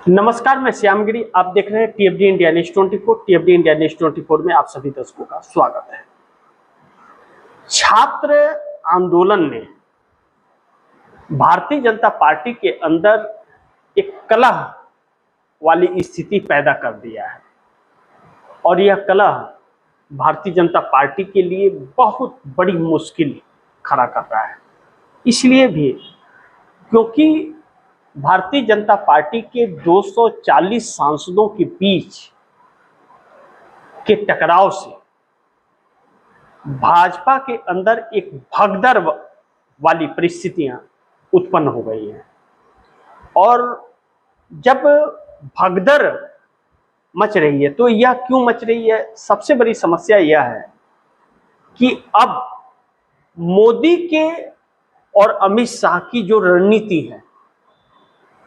नमस्कार, मैं श्यामगिरी। आप देख रहे हैं टीएफडी इंडिया न्यूज 24। टीएफडी इंडिया न्यूज 24 में आप सभी दर्शकों का स्वागत है। छात्र आंदोलन ने भारतीय जनता पार्टी के अंदर एक कलह वाली स्थिति पैदा कर दिया है और यह कलह भारतीय जनता पार्टी के लिए बहुत बड़ी मुश्किल खड़ा कर रहा है। इसलिए भी क्योंकि भारतीय जनता पार्टी के 240 सांसदों के बीच के टकराव से भाजपा के अंदर एक भगदड़ वाली परिस्थितियां उत्पन्न हो गई हैं। और जब भगदड़ मच रही है तो यह क्यों मच रही है? सबसे बड़ी समस्या यह है कि अब मोदी के और अमित शाह की जो रणनीति है,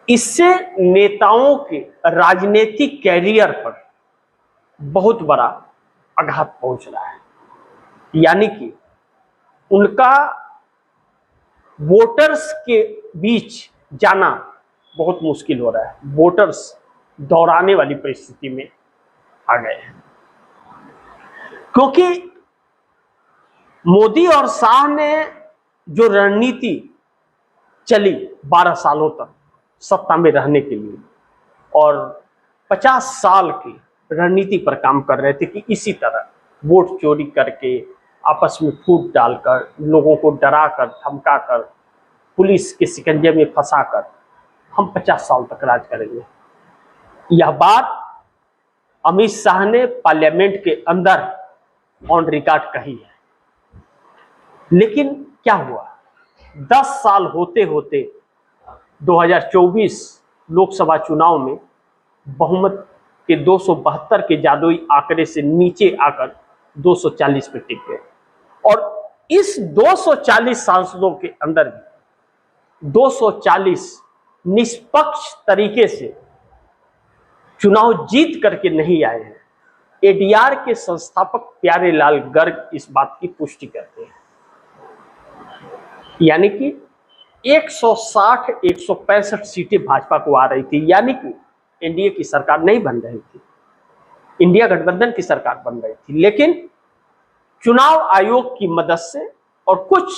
इससे नेताओं के राजनीतिक कैरियर पर बहुत बड़ा आघात पहुंच रहा है। यानी कि उनका वोटर्स के बीच जाना बहुत मुश्किल हो रहा है। वोटर्स दौड़ाने वाली परिस्थिति में आ गए हैं, क्योंकि मोदी और शाह ने जो रणनीति चली 12 सालों तक सत्ता में रहने के लिए और 50 साल की रणनीति पर काम कर रहे थे कि इसी तरह वोट चोरी करके, आपस में फूट डालकर, लोगों को डराकर, धमकाकर, पुलिस के शिकंजे में फंसाकर हम 50 साल तक राज करेंगे। यह बात अमित शाह ने पार्लियामेंट के अंदर ऑन रिकॉर्ड कही है। लेकिन क्या हुआ? 10 साल होते होते 2024 लोकसभा चुनाव में बहुमत के 272 के जादुई आंकड़े से नीचे आकर 240 पे टिक गए। और इस 240 सांसदों के अंदर भी 240 निष्पक्ष तरीके से चुनाव जीत करके नहीं आए हैं। एडीआर के संस्थापक प्यारेलाल गर्ग इस बात की पुष्टि करते हैं। यानी कि 160-165 सीटें भाजपा को आ रही थी, यानी कि एनडीए की सरकार नहीं बन रही थी, इंडिया गठबंधन की सरकार बन रही थी। लेकिन चुनाव आयोग की मदद से और कुछ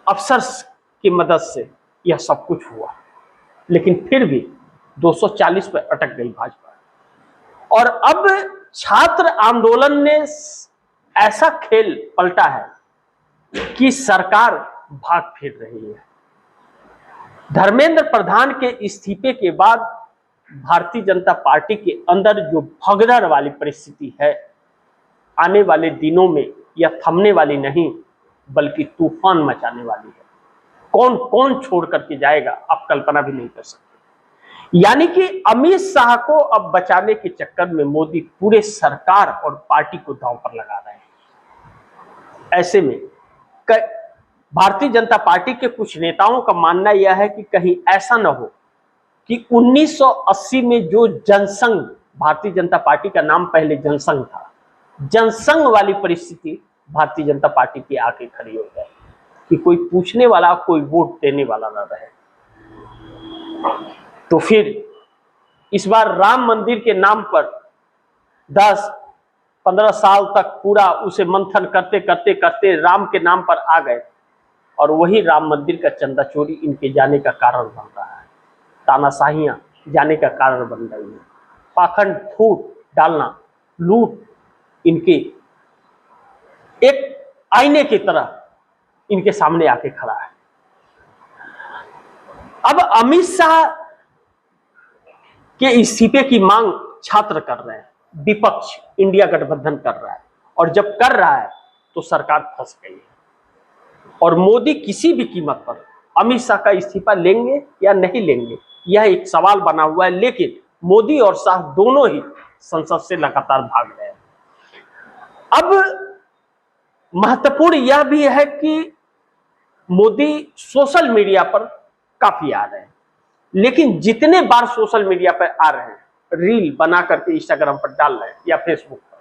अफसर्स की मदद से यह सब कुछ हुआ, लेकिन फिर भी 240 पर अटक गई भाजपा। और अब छात्र आंदोलन ने ऐसा खेल पलटा है कि सरकार भाग फिर रही है। धर्मेंद्र प्रधान के इस्तीफे के बाद भारतीय जनता पार्टी के अंदर जो भगदड़ वाली परिस्थिति है, आने वाले दिनों में यह थमने वाली नहीं बल्कि तूफान मचाने वाली है। कौन कौन छोड़ करके जाएगा आप कल्पना भी नहीं कर सकते। यानी कि अमित शाह को अब बचाने के चक्कर में मोदी पूरे सरकार और पार्टी को दांव पर लगा रहे हैं। ऐसे में भारतीय जनता पार्टी के कुछ नेताओं का मानना यह है कि कहीं ऐसा न हो कि 1980 में जो जनसंघ, भारतीय जनता पार्टी का नाम पहले जनसंघ था, जनसंघ वाली परिस्थिति भारतीय जनता पार्टी की आके खड़ी हो जाए कि कोई पूछने वाला, कोई वोट देने वाला न रहे। तो फिर इस बार राम मंदिर के नाम पर 10-15 साल तक पूरा उसे मंथन करते करते करते राम के नाम पर आ गए और वही राम मंदिर का चंदा चोरी इनके जाने का कारण बन रहा है। तानाशाहियां जाने का कारण बन रही है। पाखंड, फूट डालना, लूट इनके एक आईने की तरह इनके सामने आके खड़ा है। अब अमित शाह के इस्तीफे की मांग छात्र कर रहे हैं, विपक्ष इंडिया गठबंधन कर रहा है, और जब कर रहा है तो सरकार फंस गई है। और मोदी किसी भी कीमत पर अमित शाह का इस्तीफा लेंगे या नहीं लेंगे, यह एक सवाल बना हुआ है। लेकिन मोदी और शाह दोनों ही संसद से लगातार भाग रहे हैं। अब महत्वपूर्ण यह भी है कि मोदी सोशल मीडिया पर काफी आ रहे हैं, लेकिन जितने बार सोशल मीडिया पर आ रहे हैं, रील बना करके इंस्टाग्राम पर डाल रहे हैं या फेसबुक पर,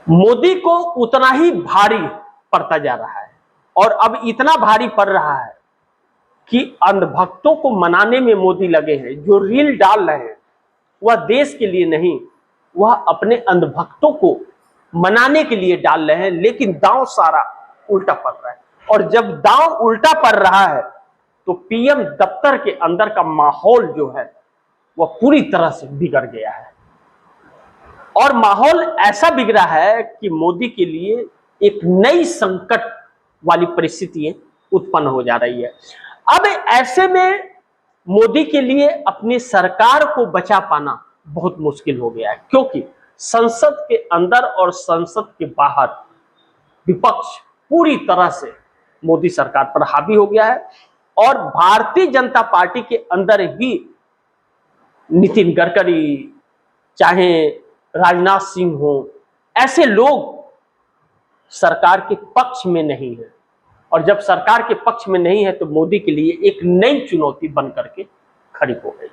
मोदी को उतना ही भारी पड़ता जा रहा है। और अब इतना भारी पड़ रहा है कि अंधभक्तों को मनाने में मोदी लगे हैं। जो रील डाल रहे हैं वह देश के लिए नहीं, वह अपने अंधभक्तों को मनाने के लिए डाल रहे हैं, लेकिन दांव सारा उल्टा पड़ रहा है। और जब दांव उल्टा पड़ रहा है तो पीएम दफ्तर के अंदर का माहौल जो है वह पूरी तरह से बिगड़ गया है। और माहौल ऐसा बिगड़ा है कि मोदी के लिए एक नई संकट वाली परिस्थितियां उत्पन्न हो जा रही है। अब ऐसे में मोदी के लिए अपनी सरकार को बचा पाना बहुत मुश्किल हो गया है, क्योंकि संसद के अंदर और संसद के बाहर विपक्ष पूरी तरह से मोदी सरकार पर हावी हो गया है। और भारतीय जनता पार्टी के अंदर ही नितिन गडकरी, चाहे राजनाथ सिंह हो, ऐसे लोग सरकार के पक्ष में नहीं है। और जब सरकार के पक्ष में नहीं है तो मोदी के लिए एक नई चुनौती बन करके खड़ी हो गई।